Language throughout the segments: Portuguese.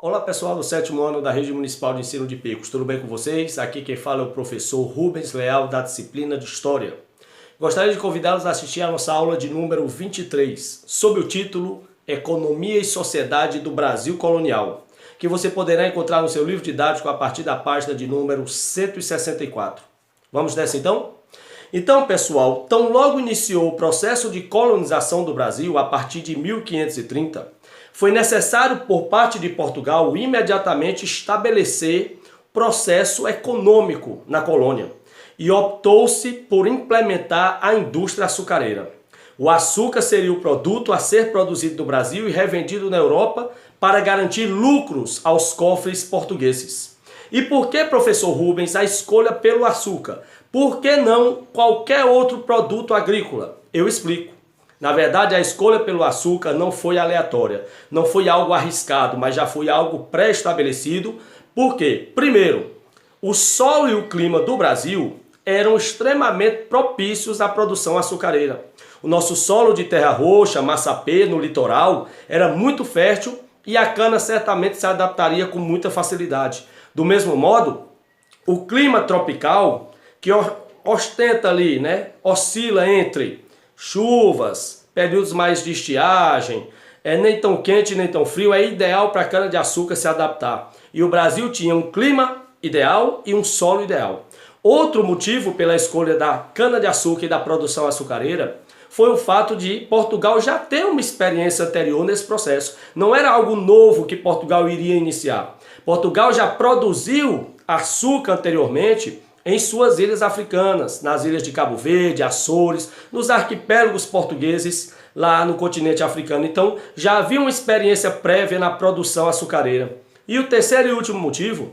Olá pessoal do 7º ano da Rede Municipal de Ensino de Picos, tudo bem com vocês? Aqui quem fala é o professor Rubens Leal da disciplina de História. Gostaria de convidá-los a assistir a nossa aula de número 23, sob o título Economia e Sociedade do Brasil Colonial, que você poderá encontrar no seu livro didático a partir da página de número 164. Vamos nessa então? Então, pessoal, tão logo iniciou o processo de colonização do Brasil a partir de 1530, foi necessário por parte de Portugal imediatamente estabelecer processo econômico na colônia e optou-se por implementar a indústria açucareira. O açúcar seria o produto a ser produzido no Brasil e revendido na Europa para garantir lucros aos cofres portugueses. E por que, professor Rubens, a escolha pelo açúcar? Por que não qualquer outro produto agrícola? Eu explico. Na verdade, a escolha pelo açúcar não foi aleatória, não foi algo arriscado, mas já foi algo pré-estabelecido. Por quê? Primeiro, o solo e o clima do Brasil eram extremamente propícios à produção açucareira. O nosso solo de terra roxa, massapê, no litoral, era muito fértil e a cana certamente se adaptaria com muita facilidade. Do mesmo modo, o clima tropical, que ostenta ali, oscila entre chuvas, períodos mais de estiagem, nem tão quente nem tão frio, é ideal para a cana-de-açúcar se adaptar. E o Brasil tinha um clima ideal e um solo ideal. Outro motivo pela escolha da cana-de-açúcar e da produção açucareira foi o fato de Portugal já ter uma experiência anterior nesse processo. Não era algo novo que Portugal iria iniciar. Portugal já produziu açúcar anteriormente em suas ilhas africanas, nas ilhas de Cabo Verde, Açores, nos arquipélagos portugueses lá no continente africano. Então já havia uma experiência prévia na produção açucareira. E o terceiro e último motivo,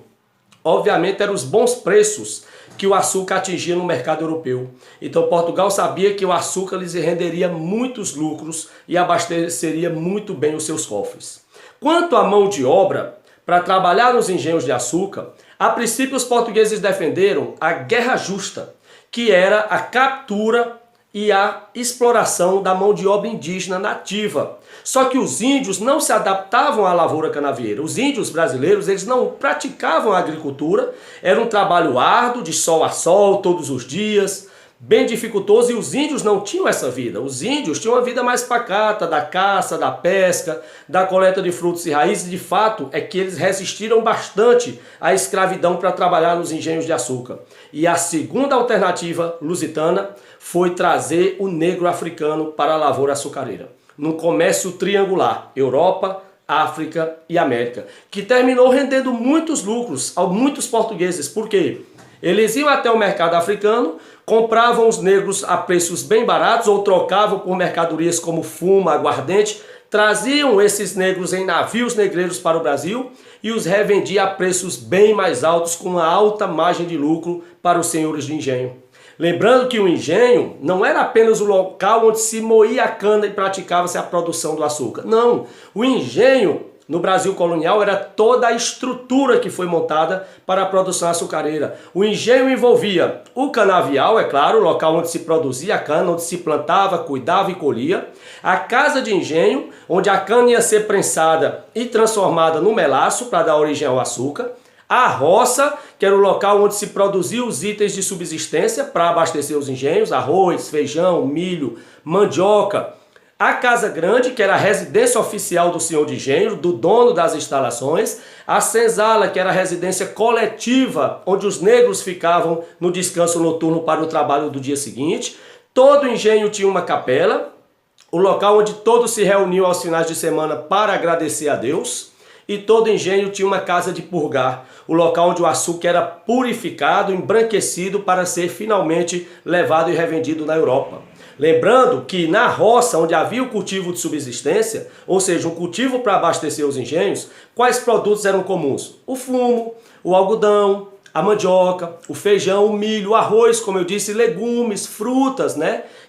obviamente, eram os bons preços que o açúcar atingia no mercado europeu. Então Portugal sabia que o açúcar lhes renderia muitos lucros e abasteceria muito bem os seus cofres. Quanto à mão de obra, para trabalhar nos engenhos de açúcar, a princípio os portugueses defenderam a guerra justa, que era a captura e a exploração da mão de obra indígena nativa. Só que os índios não se adaptavam à lavoura canavieira. Os índios brasileiros, eles não praticavam a agricultura, era um trabalho árduo, de sol a sol, todos os dias, bem dificultoso, e os índios não tinham essa vida. Os índios tinham uma vida mais pacata, da caça, da pesca, da coleta de frutos e raízes. De fato, é que eles resistiram bastante à escravidão para trabalhar nos engenhos de açúcar. E a segunda alternativa lusitana foi trazer o negro africano para a lavoura açucareira, num comércio triangular, Europa, África e América, que terminou rendendo muitos lucros a muitos portugueses. Por quê? Eles iam até o mercado africano, compravam os negros a preços bem baratos ou trocavam por mercadorias como fumo, aguardente, traziam esses negros em navios negreiros para o Brasil e os revendiam a preços bem mais altos, com uma alta margem de lucro para os senhores de engenho. Lembrando que o engenho não era apenas o local onde se moía a cana e praticava-se a produção do açúcar. Não, o engenho no Brasil colonial era toda a estrutura que foi montada para a produção açucareira. O engenho envolvia o canavial, é claro, o local onde se produzia a cana, onde se plantava, cuidava e colhia. A casa de engenho, onde a cana ia ser prensada e transformada no melaço para dar origem ao açúcar. A roça, que era o local onde se produziam os itens de subsistência para abastecer os engenhos, arroz, feijão, milho, mandioca. A Casa Grande, que era a residência oficial do senhor de engenho, do dono das instalações. A senzala, que era a residência coletiva, onde os negros ficavam no descanso noturno para o trabalho do dia seguinte. Todo engenho tinha uma capela, o local onde todos se reuniam aos finais de semana para agradecer a Deus. E todo engenho tinha uma casa de purgar, o local onde o açúcar era purificado, embranquecido para ser finalmente levado e revendido na Europa. Lembrando que na roça, onde havia o cultivo de subsistência, ou seja, um cultivo para abastecer os engenhos, quais produtos eram comuns? O fumo, o algodão, a mandioca, o feijão, o milho, o arroz, como eu disse, legumes, frutas,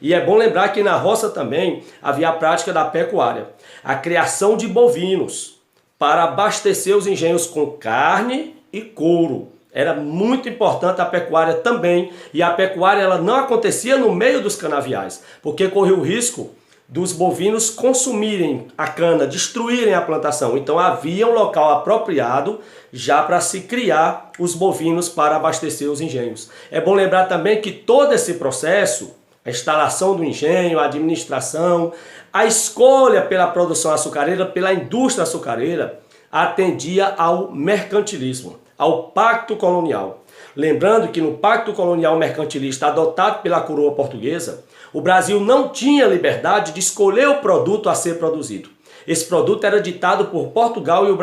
E é bom lembrar que na roça também havia a prática da pecuária, a criação de bovinos, para abastecer os engenhos com carne e couro. Era muito importante a pecuária também, e a pecuária ela não acontecia no meio dos canaviais, porque corria o risco dos bovinos consumirem a cana, destruírem a plantação. Então havia um local apropriado já para se criar os bovinos para abastecer os engenhos. É bom lembrar também que todo esse processo, a instalação do engenho, a administração, a escolha pela produção açucareira, pela indústria açucareira, atendia ao mercantilismo, ao pacto colonial. Lembrando que no pacto colonial mercantilista adotado pela coroa portuguesa, o Brasil não tinha liberdade de escolher o produto a ser produzido. Esse produto era ditado por Portugal e o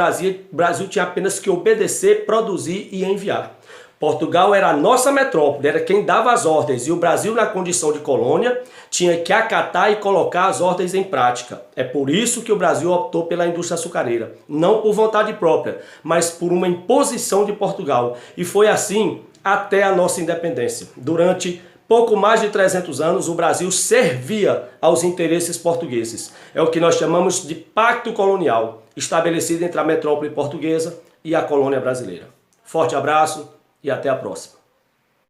Brasil tinha apenas que obedecer, produzir e enviar. Portugal era a nossa metrópole, era quem dava as ordens, e o Brasil, na condição de colônia, tinha que acatar e colocar as ordens em prática. É por isso que o Brasil optou pela indústria açucareira, não por vontade própria, mas por uma imposição de Portugal. E foi assim até a nossa independência. Durante pouco mais de 300 anos, o Brasil servia aos interesses portugueses. É o que nós chamamos de pacto colonial, estabelecido entre a metrópole portuguesa e a colônia brasileira. Forte abraço e até a próxima.